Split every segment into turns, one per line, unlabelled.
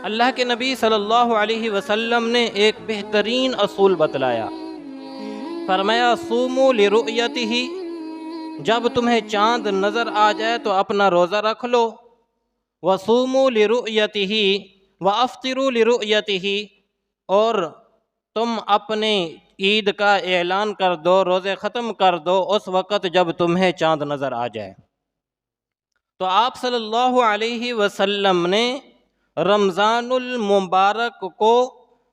اللہ کے نبی صلی اللہ علیہ وسلم نے ایک بہترین اصول بتلایا، فرمایا صوموا لرؤیتہ، جب تمہیں چاند نظر آ جائے تو اپنا روزہ رکھ لو، وصوموا لرؤیتہ وافطروا لرؤیتہ، اور تم اپنے عید کا اعلان کر دو، روزے ختم کر دو اس وقت جب تمہیں چاند نظر آ جائے۔ تو آپ صلی اللہ علیہ وسلم نے رمضان المبارک کو،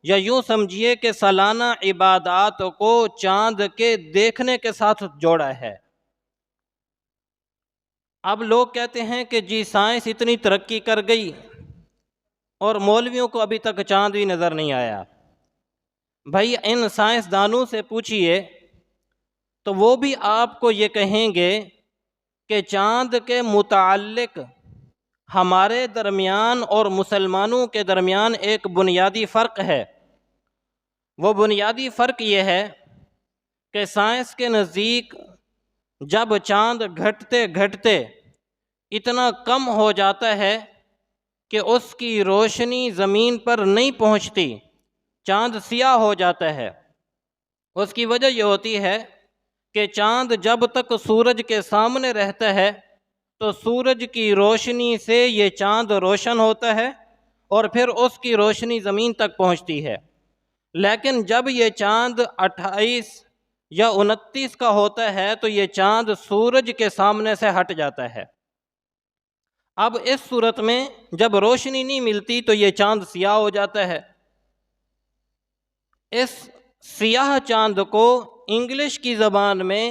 یا یوں سمجھیے کہ سالانہ عبادات کو چاند کے دیکھنے کے ساتھ جوڑا ہے۔ اب لوگ کہتے ہیں کہ جی سائنس اتنی ترقی کر گئی اور مولویوں کو ابھی تک چاند بھی نظر نہیں آیا۔ بھائی ان سائنسدانوں سے پوچھئے تو وہ بھی آپ کو یہ کہیں گے کہ چاند کے متعلق ہمارے درمیان اور مسلمانوں کے درمیان ایک بنیادی فرق ہے۔ وہ بنیادی فرق یہ ہے کہ سائنس کے نزدیک جب چاند گھٹتے گھٹتے اتنا کم ہو جاتا ہے کہ اس کی روشنی زمین پر نہیں پہنچتی، چاند سیاہ ہو جاتا ہے، اس کی وجہ یہ ہوتی ہے کہ چاند جب تک سورج کے سامنے رہتا ہے تو سورج کی روشنی سے یہ چاند روشن ہوتا ہے اور پھر اس کی روشنی زمین تک پہنچتی ہے۔ لیکن جب یہ چاند 28 یا 29 کا ہوتا ہے تو یہ چاند سورج کے سامنے سے ہٹ جاتا ہے۔ اب اس صورت میں جب روشنی نہیں ملتی تو یہ چاند سیاہ ہو جاتا ہے۔ اس سیاہ چاند کو انگلش کی زبان میں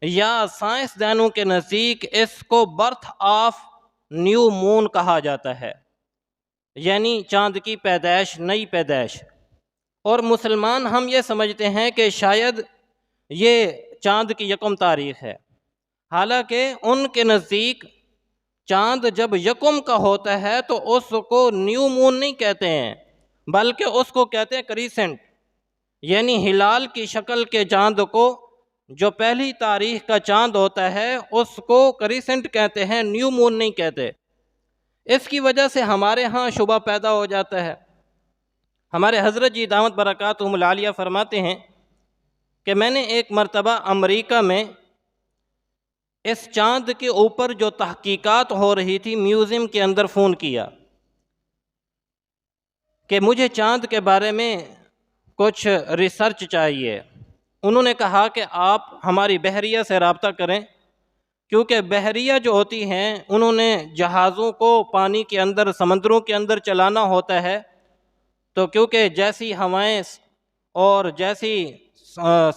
یا سائنسدانوں کے نزدیک اس کو برتھ آف نیو مون کہا جاتا ہے، یعنی چاند کی پیدائش، نئی پیدائش۔ اور مسلمان ہم یہ سمجھتے ہیں کہ شاید یہ چاند کی 1 تاریخ ہے، حالانکہ ان کے نزدیک چاند جب 1 کا ہوتا ہے تو اس کو نیو مون نہیں کہتے ہیں، بلکہ اس کو کہتے ہیں کریسنٹ، یعنی ہلال کی شکل کے چاند کو جو پہلی تاریخ کا چاند ہوتا ہے اس کو کریسنٹ کہتے ہیں، نیو مون نہیں کہتے۔ اس کی وجہ سے ہمارے ہاں شبہ پیدا ہو جاتا ہے۔ ہمارے حضرت جی دامت برکاتہم العالیہ فرماتے ہیں کہ میں نے ایک مرتبہ امریکہ میں اس چاند کے اوپر جو تحقیقات ہو رہی تھی میوزیم کے اندر فون کیا کہ مجھے چاند کے بارے میں کچھ ریسرچ چاہیے۔ انہوں نے کہا کہ آپ ہماری بحریہ سے رابطہ کریں، کیونکہ بحریہ جو ہوتی ہیں انہوں نے جہازوں کو پانی کے اندر، سمندروں کے اندر چلانا ہوتا ہے، تو کیونکہ جیسی ہوائیں اور جیسی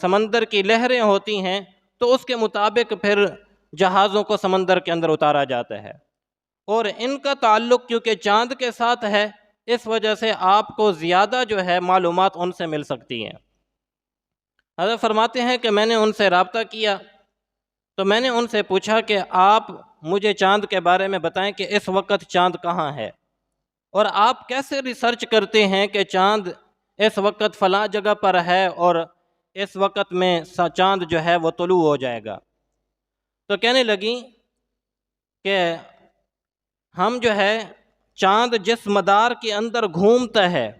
سمندر کی لہریں ہوتی ہیں تو اس کے مطابق پھر جہازوں کو سمندر کے اندر اتارا جاتا ہے، اور ان کا تعلق کیونکہ چاند کے ساتھ ہے اس وجہ سے آپ کو زیادہ جو ہے معلومات ان سے مل سکتی ہیں۔ حضرت فرماتے ہیں کہ میں نے ان سے رابطہ کیا تو میں نے ان سے پوچھا کہ آپ مجھے چاند کے بارے میں بتائیں کہ اس وقت چاند کہاں ہے، اور آپ کیسے ریسرچ کرتے ہیں کہ چاند اس وقت فلاں جگہ پر ہے اور اس وقت میں چاند جو ہے وہ طلوع ہو جائے گا۔ تو کہنے لگی کہ ہم جو ہے چاند جس مدار کے اندر گھومتا ہے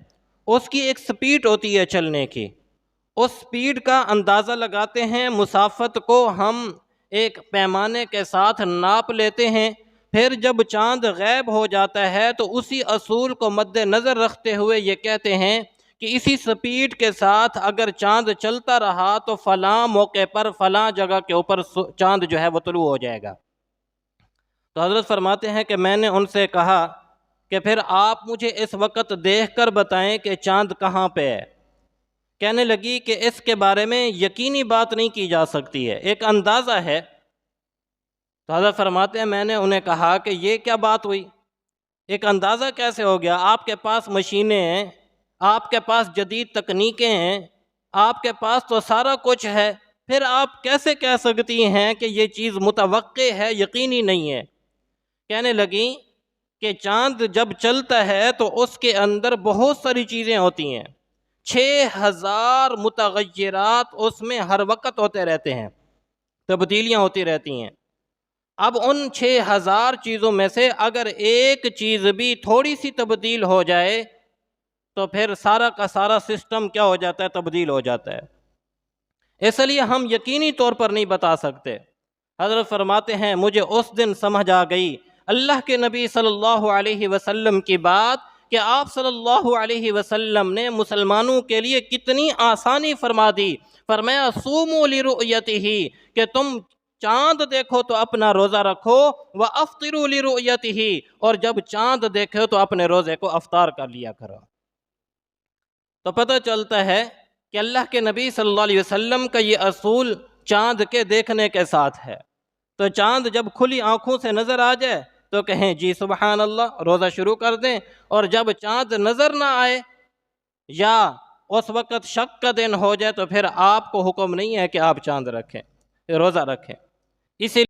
اس کی ایک سپیڈ ہوتی ہے چلنے کی، اس سپیڈ کا اندازہ لگاتے ہیں، مسافت کو ہم ایک پیمانے کے ساتھ ناپ لیتے ہیں، پھر جب چاند غائب ہو جاتا ہے تو اسی اصول کو مد نظر رکھتے ہوئے یہ کہتے ہیں کہ اسی سپیڈ کے ساتھ اگر چاند چلتا رہا تو فلاں موقع پر فلاں جگہ کے اوپر چاند جو ہے وہ طلوع ہو جائے گا۔ تو حضرت فرماتے ہیں کہ میں نے ان سے کہا کہ پھر آپ مجھے اس وقت دیکھ کر بتائیں کہ چاند کہاں پہ ہے۔ کہنے لگی کہ اس کے بارے میں یقینی بات نہیں کی جا سکتی ہے، ایک اندازہ ہے۔ تو حضرت فرماتے ہیں میں نے انہیں کہا کہ یہ کیا بات ہوئی، ایک اندازہ کیسے ہو گیا؟ آپ کے پاس مشینیں ہیں، آپ کے پاس جدید تکنیکیں ہیں، آپ کے پاس تو سارا کچھ ہے، پھر آپ کیسے کہہ سکتی ہیں کہ یہ چیز متوقع ہے، یقینی نہیں ہے؟ کہنے لگیں کہ چاند جب چلتا ہے تو اس کے اندر بہت ساری چیزیں ہوتی ہیں، 6000 متغیرات اس میں ہر وقت ہوتے رہتے ہیں، تبدیلیاں ہوتی رہتی ہیں۔ اب ان 6000 چیزوں میں سے اگر ایک چیز بھی تھوڑی سی تبدیل ہو جائے تو پھر سارا کا سارا سسٹم کیا ہو جاتا ہے؟ تبدیل ہو جاتا ہے۔ اس لیے ہم یقینی طور پر نہیں بتا سکتے۔ حضرت فرماتے ہیں مجھے اس دن سمجھ آ گئی اللہ کے نبی صلی اللہ علیہ وسلم کی بات کہ آپ صلی اللہ علیہ وسلم نے مسلمانوں کے لیے کتنی آسانی فرما دی۔ فرمایا صوموا لرؤیتہ، کہ تم چاند دیکھو تو اپنا روزہ رکھو، وافطروا لرؤیتہ، اور جب چاند دیکھو تو اپنے روزے کو افطار کر لیا کرو۔ تو پتہ چلتا ہے کہ اللہ کے نبی صلی اللہ علیہ وسلم کا یہ اصول چاند کے دیکھنے کے ساتھ ہے۔ تو چاند جب کھلی آنکھوں سے نظر آ جائے تو کہیں جی سبحان اللہ، روزہ شروع کر دیں، اور جب چاند نظر نہ آئے یا اس وقت شک کا دن ہو جائے تو پھر آپ کو حکم نہیں ہے کہ آپ چاند رکھیں، روزہ رکھیں۔ اسی